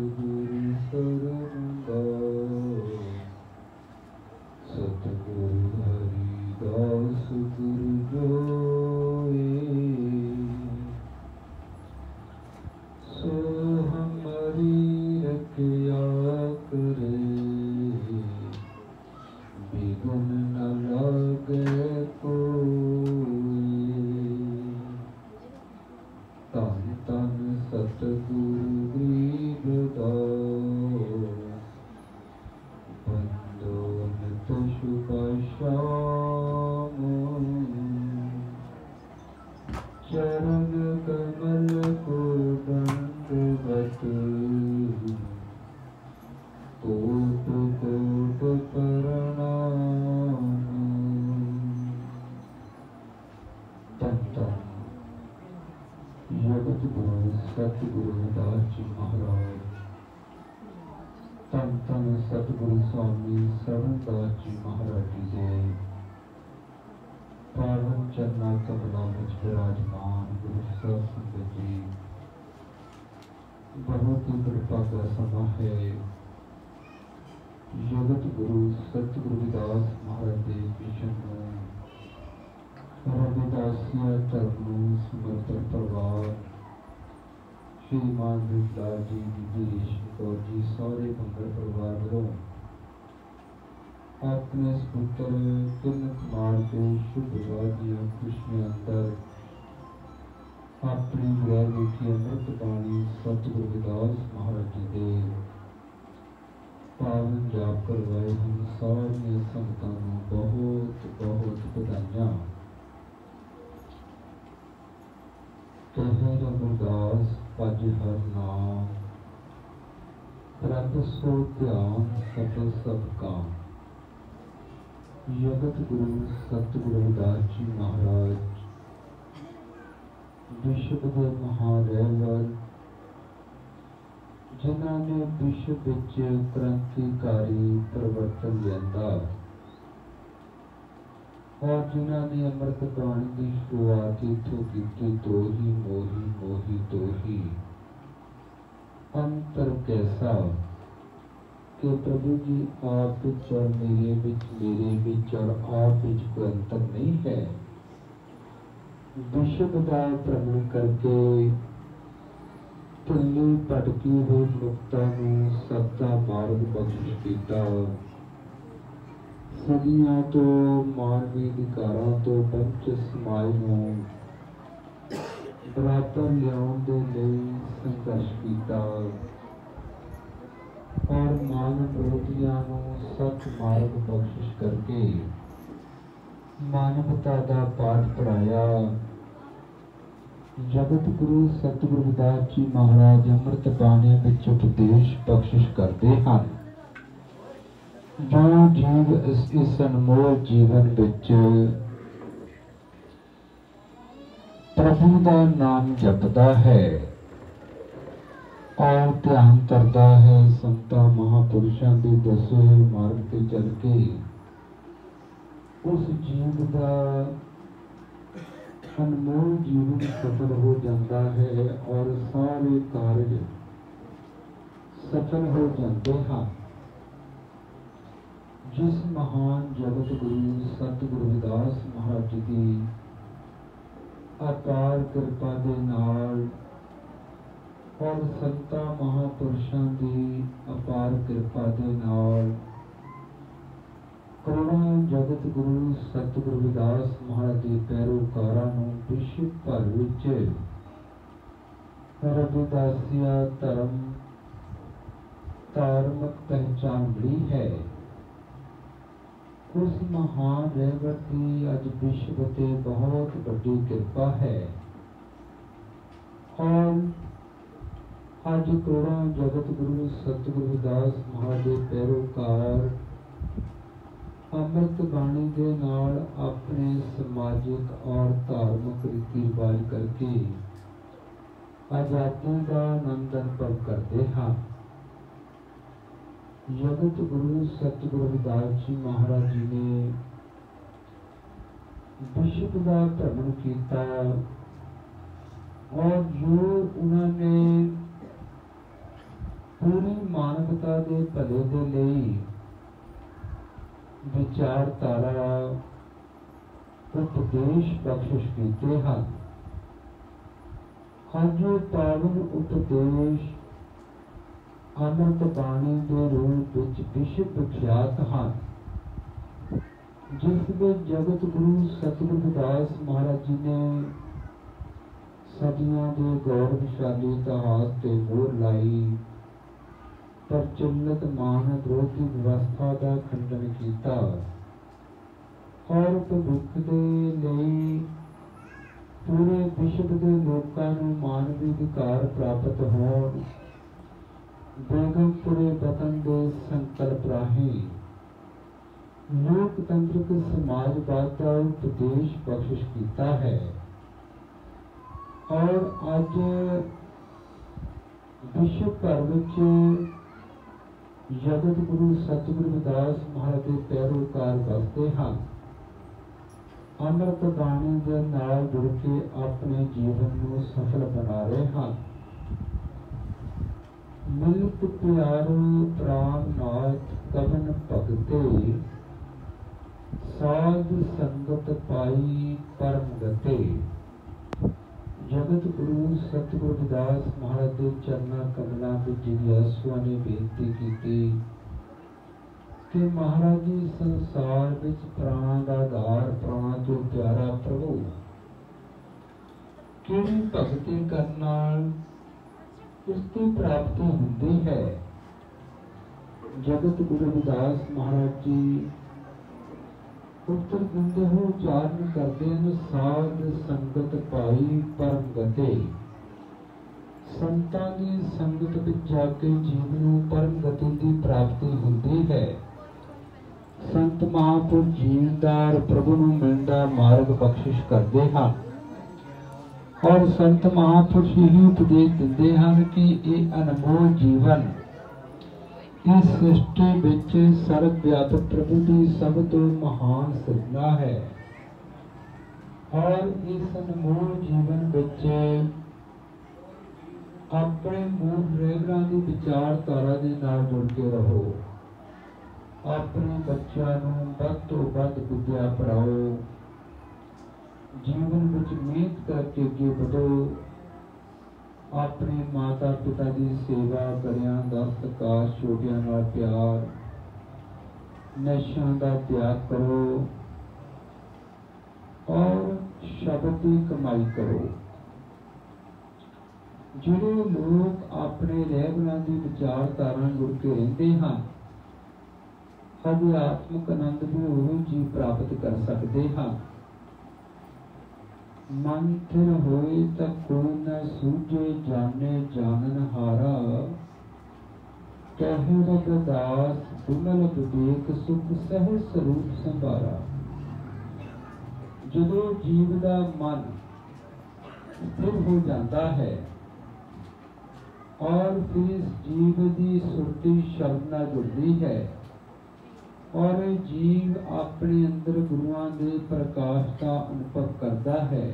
गुरु सरनाम सतगुरु हरिदास गुरु जोए सो हमारी रखिया करे बिगुन न लागे कोई। धन धन सतगुरु गरीबदास बंदो नित शुभ श्याम चरण कमल को दंडवत कोट कोट प्रणाम। धन धन जगत गुरु सतगुरु रविदास जी महाराज, धन धन सतगुरु स्वामी सरनदास जी महाराज जी के पावन चरना कमलों में विराजमान गुरु साहब संगत जी, बहुत ही कृपा का समा है। जगत गुरु सतगुरु रविदास महाराज के मिशन रविदासिया धर्म समर्पण परिवार श्रीमान विद्याल जी विदेश कौर जी सारे मंगल परिवार वालों अपने पुत्र किन्न कुमार के शुभ विवाह दिया खुशियां अंदर अपनी ग्रह की अमृत बाणी सतगुरु रविदास महाराज जी के पावन जाप करवाए हम सारिया संगतां नूं बहुत बहुत बधाइयां। कहे रविदास पज हर नाम प्रभ सो ध्यान सफल सब काम। जगत गुरु सतगुरु रविदास जी महाराज विश्व के महारैवर जिन्होंने विश्व विच क्रांतिकारी परिवर्तन लिया और जिन्होंने अमृत बाणी की शुरुआत इथों की तो ही मोही मोही तो ही अंतर कैसा कि प्रभु जी आप विच और मेरे विच और आप विच कोई अंतर नहीं है। विश्व का भ्रमण करके ढिल्ली भटकी हुई मनुखता नूं सच्चा मार्ग बख्शिश कीता। सदियों तो मानवी अधिकारों तो वंचित समाज नूं बराबर लियाउण दे लई संघर्ष कीता और मानव विरोधियों नूं सच मार्ग बख्शिश करके मानवता का पाठ पढ़ाया। जगत गुरु सतगुरु रविदास जी महाराज अमृत बाणी विच उपदेश बख्शिश करते हैं। जो जीव इस अनमोल जीवन विच प्रभु का नाम जपदा है और ध्यान करता है, संतां महापुरुषों के दसे हुए मार्ग पे चल के उस जीव का अनमोल जीवन सफल हो जाता है और सारे कार्य सफल हो जाते हैं। जिस महान जगत गुरु सतगुरु रविदास महाराज जी की अपार कृपा दे नाल और संतां महापुरुषों की अपार कृपा दे नाल करोड़ों जगत गुरु सतगुरु रविदास महाराज के पैरोकारां नूं विश्व भर विच रविदासिया धर्म धार्मिक पहचान मिली है। उस महान रहबर की अज विश्व ते बहुत बड़ी कृपा है और अज करोड़ों जगत गुरु सतगुरु रविदास महाराज के पैरोकार अमृत बाणी के नाल अपने समाजिक और धार्मिक रीति रिवाज करके आजादी का आनंद अनुभव करते हैं। जगत गुरु सतगुरु रविदास जी महाराज जी ने विश्व का भ्रमण किया और जो उन्होंने पूरी मानवता के भले के लिए विचारधारा उपदेश बख्शिश कीते हैं। अज पावन उपदेश अमृत बाणी के रूप विश्व विख्यात हैं, जिस में जगत गुरु सतगुरु रविदास महाराज जी ने सदियों के गौरवशाली इतिहास से मोहर लाई, प्रचलित मान विरोधी व्यवस्था का खंडन किया और भविख के लिए पूरे विश्व के लोगों को मानवी अधिकार प्राप्त होण, बेगमपुरे वतन के संकल्प राही लोकतंत्रक समाजवाद का उपदेश बख्शिश किया है। और अज विश्व भर में जगत गुरु सतगुरु रविदास महाराज के पैरोकार वसते हैं, अमृत बाणी के नाल जुड़ के अपने जीवन को सफल बना रहे हैं। मिलत प्यारो प्राण नाथ कवन भगते, साध संगत पाई परम गते। जगत गुरु सतगुरु रविदास महाराज के चरणा कमलों में जिज्ञासुओं ने बेनती की कि महाराज जी संसार विच प्राणा का आधार, प्राणा तो प्यारा प्रभु, किहड़ी भगती करन नाल उसकी प्राप्ति होती है। जगत गुरु रविदास महाराज जी उत्तर दिंदे हो उच्चारण करते हैं, साध संगत पाई परम गते। संतां की संगत विच जाके जीवन नूं परम गति की प्राप्ति होती है। संत महापुरुष जीवनदार प्रभु नूं मिलण दा मार्ग बख्शिश करते हैं और संत महापुरुष यही उपदेश दिंदे हैं कि यह अनमोल जीवन इस सृष्टि विच सर्वव्यापक प्रभु की सब तो महान सृजना है। और इस अनमोल जीवन विच अपने मूल रहबरां की विचारधारा के नाल जुड़ के रहो। अपने बच्चों नूं वध तो वध विद्या पढ़ाओ, जीवन विच मेहनत करके अगे बढ़ो, अपने माता पिता की सेवा, बड़ियां दा सत्कार, छोटियां नाल प्यार, नशा का त्याग करो और शब्द की कमाई करो। जिहड़े लोग अपने रहबरां की विचारधारा जुड़ के रहिंदे हैं, अध्यात्मक आनंद भी वही जी प्राप्त कर सकते हैं। मन थिर होए त कोई न सूझे, जाने जानन हारा, कहे रविदास विमल विवेक सुख सहज स्वरूप संभारा। जदों जीव का मन स्थिर हो जाता है और फिर इस जीव की सुरती शब्द न जुड़ती है और जीव अपने अंदर गुरुआं के प्रकाश का अनुभव करता है,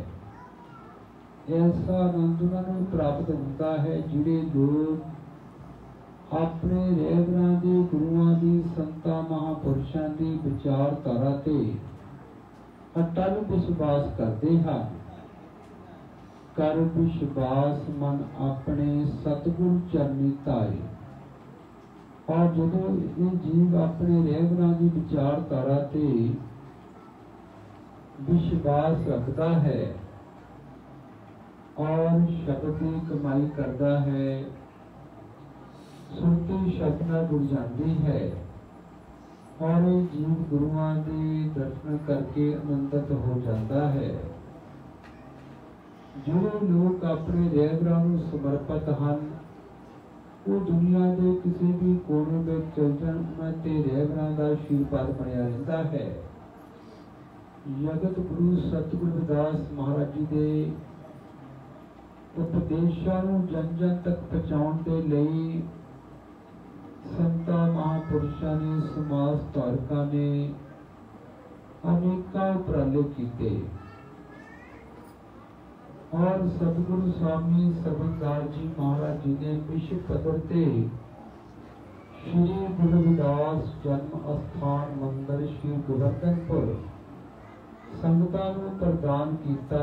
ऐसा आनंद उन्हें प्राप्त होता है। जिहड़े लोग अपने रहबरां के गुरुआं की संतां महापुरुषां की विचारधारा ते अटल विश्वास करते हैं, कर विश्वास मन अपने सतगुरु चरनी धारे। और जदों ये जीव अपने रहबरां की विचारधारा ते विश्वास रखता है और शब्द की कमाई करता है, सुनती शब्द नाल जुड़ जाती है और ये जीव गुरुआं के दर्शन करके आनंदित हो जाता है। जो लोग अपने रहबरां नूं समर्पित हैं, वो दुनिया के किसी भी कोने में चल जाण, उन्होंने रहबरां का आशीर्वाद बनया रहता है। जगत गुरु सतगुरु रविदास महाराज जी के उपदेशों नूं जन जन तक पहुँचाउण दे लई संतां महापुरुषां ने, समाज धारकां ने अनेकों उपराले कीते और सतगुरु स्वामी सरबंदार जी महाराज जी ने विश्व पद्धर ते श्री गुरु रविदास जन्म अस्थान मंदिर श्री गोवर्धनपुर संगतां नूं प्रदान कीता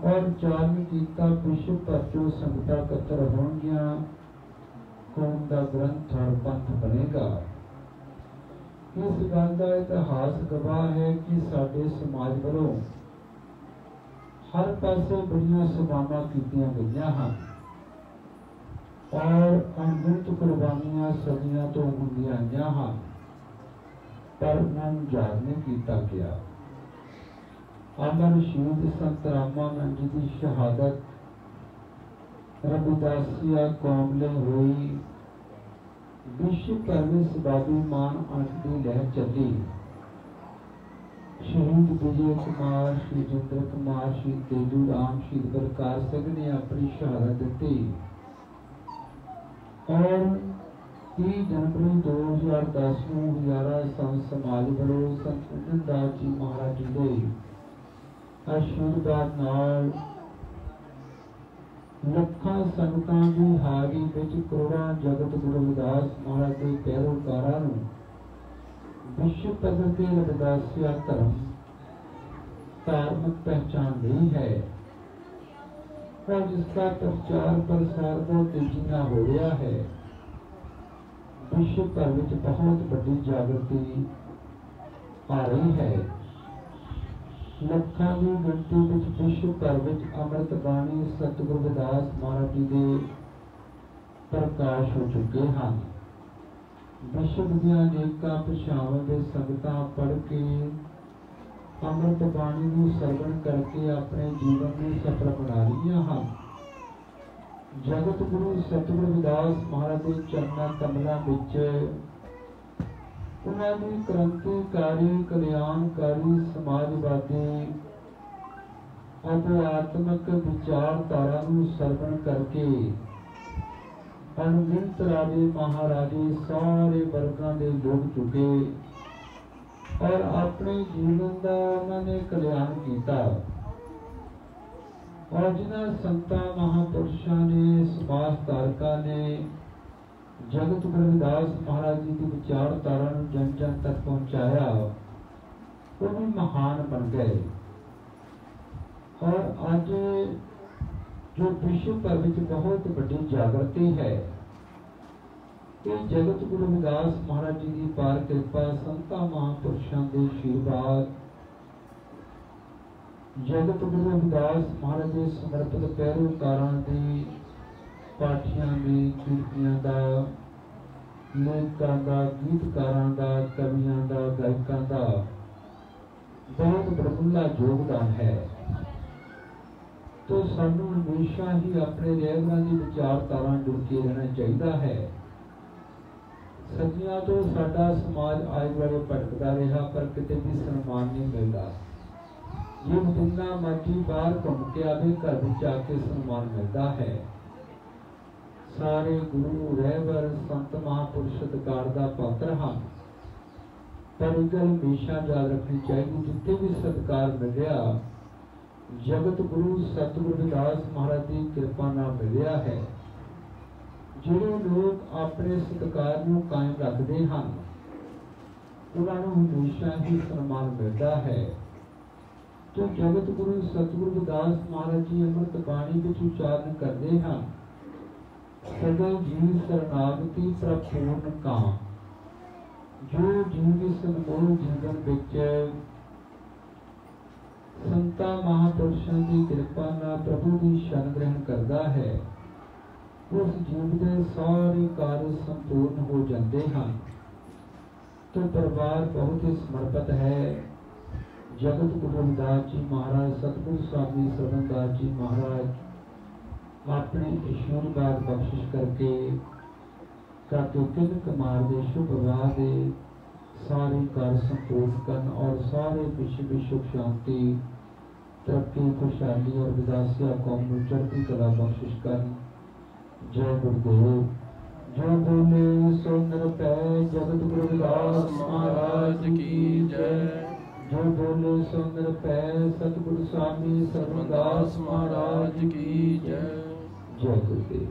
और चारण कीता विश्व भर चों संगतां इकट्ठा होणगीਆਂ कौम का ग्रंथ और पंथ बनेगा। इस गल का इतिहास गवाह है कि साडे समाज वालों हर पासे बड़ियां सभावां कीतियां गईयां हन और अनगिनत कुर्बानियां सदियां तो हुंदियां आईयां हन, पर उन्होंने याद नहीं किया गया। अमर शहीद संत रामानंद जी की शहादत रविदासिया कौम ले हुई विश्व भर में स्वाभिमान अंत की लहर चली। शहीद विजय कुमार, श्री जिंद्र कुमार, श्री तेजू राम, श्री बलकार सिंह ने अपनी शहादत दी और 30 जनवरी 2010 ਨੂੰ ਹਜ਼ਾਰਾਂ ਸੰਤ ਸਮਾਜ ਵੱਲੋਂ ਸੰਤ ਉਦਨਦਾਸ ਜੀ ਮਹਾਰਾਜ ਜੀ ਦੇ ਆਸ਼ੀਰਵਾਦ ਨਾਲ ਲੱਖਾਂ ਸੰਗਤਾਂ ਦੀ ਹਾਜ਼ਰੀ ਵਿੱਚ ਕਰੋੜਾਂ ਜਗਤ ਗੁਰੂ ਰਵਿਦਾਸ ਮਹਾਰਾਜ ਦੇ ਪੈਰੋਕਾਰਾਂ ਨੂੰ विश्व पद्धर के रविदासिया धर्म धार्मिक पहचान नहीं है और जिसका प्रचार प्रसार बहुत तेजी ना हो रहा है। विश्व भर में बहुत बड़ी जागृति आ रही है। लखां की गिनती में विश्व भर में अमृत बाणी सतगुरु रविदास महाराज जी के प्रकाश हो चुके हैं। विश्व दियां अनेकां भाषावां दे संगतां पढ़ के अमृत बाणी नूं सरवण करके अपने जीवन में सफल बना रहीआं हन। जगत गुरु सतगुरु रविदास महाराज के चरना कमलों विच उन्हां दी क्रांतिकारी कल्याणकारी समाजवादी अध्यात्मक विचारधारा नूं सरवण करके अनगिनत राजे महाराजे सारे वर्गां दे लोग चुके और अपने जीवन का उन्होंने कल्याण किया और जिन्हां संतां महापुरुषों ने समाज धारकां ने जगत गुरु रविदास महाराज जी की विचारधारा जन जन तक पहुँचाया वो भी महान बन गए। और अज जो विश्व भर में बहुत बड़ी जागृति है कि जगत गुरु रविदास महाराज जी की पार कृपा संतां महापुरुषों के आशीर्वाद जगत गुरु रविदास महाराज के समर्पित पैरोकारां की पाठियां की कीर्तियां का लेखकां का गीतकारां का कवियां का गायकां का बहुत बड़मुला योगदान है। तो सानू हमेशा ही अपने रहबरां की विचारधारा जुड़ के रहना चाहिए है। सदियां तो साडा समाज आए वाले भटकता रहा पर किते भी सम्मान नहीं मिलता। जे जिन्ना मर्जी बाहर घूम के आवे घर विच आके सम्मान मिलता है। सारे गुरु रहबर संत महापुरुष सत्कार का पात्र हैं, पर एक गल हमेशा याद रखनी चाहिए जिथे भी सत्कार मिलिया जगत गुरु सतगुरु रविदास महाराज की कृपा नाल मिलिया है। जिहड़े लोग अपने सत्कार नूं कायम रखते हैं उन्हां नूं हमेशा ही सम्मान मिलता है। तो जगत गुरु सतगुरु रविदास महाराज जी अमृत बाणी विच उच्चारण करते हैं सगल जीव शरणागति प्रपूर्ण का जो जीव इस अनमोल जीवन विच संता महापुरुषों की कृपा नाल प्रभु की शरण ग्रहण करता है उस जीव के सारे कार्य संपूर्ण हो जाते हैं। तो परिवार बहुत ही समर्पित है। जगत गुरु रविदास जी महाराज सतगुरु स्वामी सरवणदास जी महाराज अपने आशीर्वाद बख्शिश करके काके किन कुमार के शुभ विवाह के सारे कार्य संपूर्ण कर और सारे विश्व की सुख शांति तरक्की खुशहाली और विदासिया कौम को चढ़ती कला बख्शिश कर। जय गुरुदेव। जो बोले सो निरपै जगत गुरु रविदास महाराज की जय। जो बोले सो निरपै सतगुरु स्वामी सरवणदास महाराज की जय। जय गुरुदेव।